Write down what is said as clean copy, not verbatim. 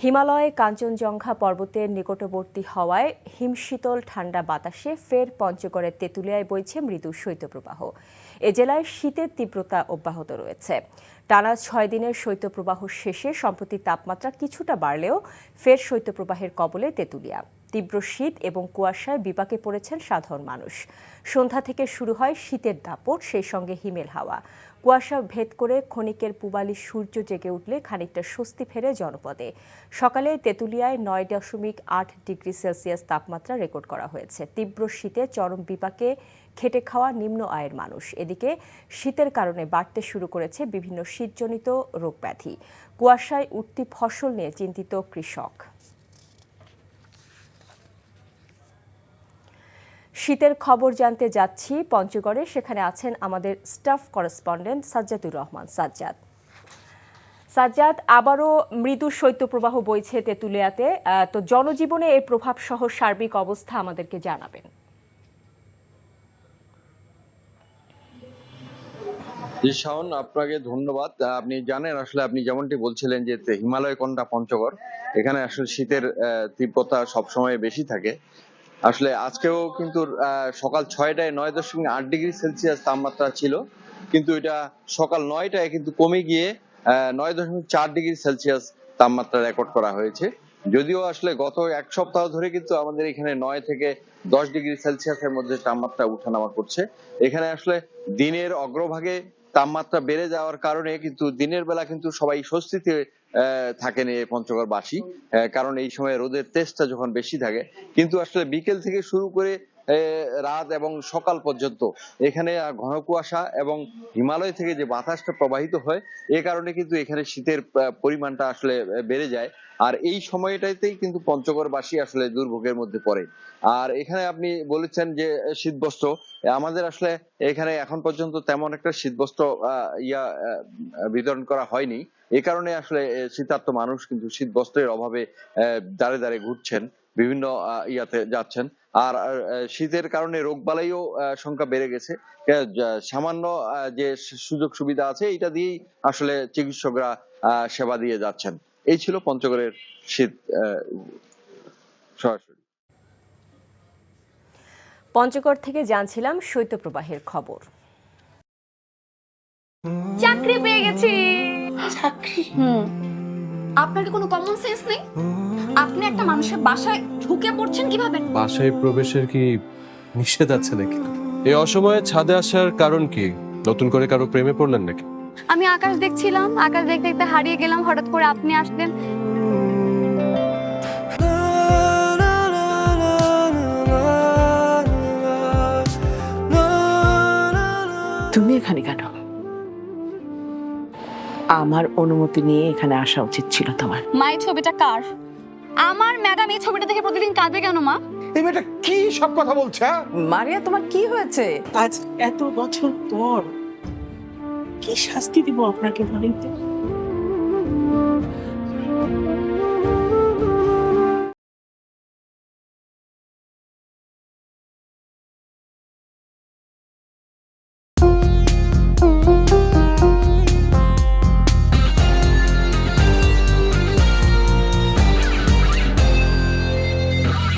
হিমালয়ে কাঞ্চনজঙ্ঘা পর্বতের নিকটবর্তী হওয়ায় হিমশীতল ঠান্ডা বাতাসে ফের পঞ্চগড়ের তেঁতুলিয়ায় বইছে মৃদু শৈত্যপ্রবাহ। এ জেলায় শীতের তীব্রতা অব্যাহত রয়েছে। টানা ৬ দিনের শৈত্যপ্রবাহ শেষে সম্প্রতি তাপমাত্রা কিছুটা বাড়লেও ফের শৈত্যপ্রবাহের কবলে তেঁতুলিয়া। তীব্র শীত এবং কুয়াশায় বিপাকে পড়েছেন সাধারণ মানুষ। সন্ধ্যা থেকে শুরু হয় শীতের দাপট, সেই সঙ্গে হিমেল হাওয়া। কুয়াশা ভেদ করে ক্ষণিকের পূবালি সূর্য জেগে উঠলে খানিকটা স্বস্তি ফেরে জনপদে। সকালে তেঁতুলিয়ায় ৯.৮ ডিগ্রি সেলসিয়াস তাপমাত্রা রেকর্ড করা হয়েছে। তীব্র শীতে চরম বিপাকে খেটে খাওয়া নিম্ন আয়ের মানুষ। এদিকে শীতের কারণে বাড়তে শুরু করেছে বিভিন্ন শীতজনিত রোগব্যাধি। কুয়াশায় উঠতি ফসল নিয়ে চিন্তিত কৃষক। শীতের খবর জানতে যাচ্ছি পঞ্চগড়ে, সেখানে আছেন আমাদের স্টাফ করেসপন্ডেন্ট সাজ্জাদুর রহমান। সাজ্জাদ, আবারও মৃদু শৈত্যপ্রবাহ বইছে তেঁতুলিয়াতে, তো জনজীবনে এর প্রভাব সহ সার্বিক অবস্থা আমাদেরকে জানাবেন। জি শাওন, আপনাকে ধন্যবাদ। আপনি জানেন, আসলে আপনি যেমনটি বলছিলেন যে হিমালয় কন্যা পঞ্চগড়, এখানে আসলে শীতের তীব্রতা সবসময় বেশি থাকে। আসলে আজকেও কিন্তু সকাল ৬টায় ৯.৮ ডিগ্রি সেলসিয়াস তাপমাত্রা ছিল, কিন্তু এটা সকাল ৯টায় কিন্তু কমে গিয়ে ৯.৪ ডিগ্রি সেলসিয়াস তাপমাত্রা রেকর্ড করা হয়েছে। যদিও আসলে গত এক সপ্তাহ ধরে কিন্তু আমাদের এখানে ৯ থেকে ১০ ডিগ্রি সেলসিয়াসের মধ্যে তাপমাত্রা উঠানামা করছে। এখানে আসলে দিনের অগ্রভাগে তাপমাত্রা বেড়ে যাওয়ার কারণে কিন্তু দিনের বেলা কিন্তু সবাই স্বস্তিতে থাকেন এই পঞ্চগড়বাসী, কারণ এই সময় রোদের তেজটা যখন বেশি থাকে। কিন্তু আসলে বিকেল থেকে শুরু করে রাত এবং সকাল পর্যন্ত এখানে ঘন কুয়াশা এবং হিমালয় থেকে যে বাতাসটা প্রবাহিত হয়, এ কারণে কিন্তু এখানে শীতের পরিমাণটা আসলে বেড়ে যায়। আর এই সময়টাতেই কিন্তু পঞ্চগড়বাসী আসলে দুর্ভোগের মধ্যে পড়ে। আর এখানে আপনি বলেছেন যে শীতবস্ত্র, আমাদের আসলে এখানে এখন পর্যন্ত তেমন একটা শীতবস্ত্র বিতরণ করা হয়নি। এ কারণে আসলে শীতার্ত মানুষ কিন্তু শীতবস্ত্রের অভাবে দাঁড়ে দাঁড়ে ঘুরছেন, বিভিন্ন ইয়াতে যাচ্ছেন। আর শীতের কারণে রোগবালাইও সংখ্যা বেড়ে গেছে। সামান্য যে সুযোগ সুবিধা আছে এটা দিয়েই আসলে চিকিৎসকরা সেবা দিয়ে যাচ্ছেন। এই ছিল পঞ্চগড়ের শীত সরাসরি। পঞ্চগড় থেকে জানছিলাম শৈত্যপ্রবাহের খবর। চাকরি পেয়ে গেছি। চাকরি? আপনার কি কোনো কমন সেন্স নেই? আপনি একটা মানুষের বাসায় ঢুকে পড়ছেন কিভাবে? বাসায় প্রবেশের কি নিষেধ আছে নাকি? এই অসময়ে ছাদে আসার কারণ কি? নতুন করে কারো প্রেমে পড়লেন নাকি? আমি আকাশ দেখছিলাম, আকাশ দেখতে দেখতে হারিয়ে গেলাম, হঠাৎ করে আপনি আসলেন। তুমি এখানে কেন? আমার অনুমতি নিয়ে এখানে আসা উচিত ছিল তোমার। মা, এই ছবিটা কার? আমার ম্যাডাম এই ছবিটা দেখে প্রতিদিন কাঁদে কেন মা? এই মেয়েটা কি সব কথা বলছে? মারিয়া, তোমার কি হয়েছে? আজ এত বছর পর কি শাস্তি দিব আপনাকে বলেন তো?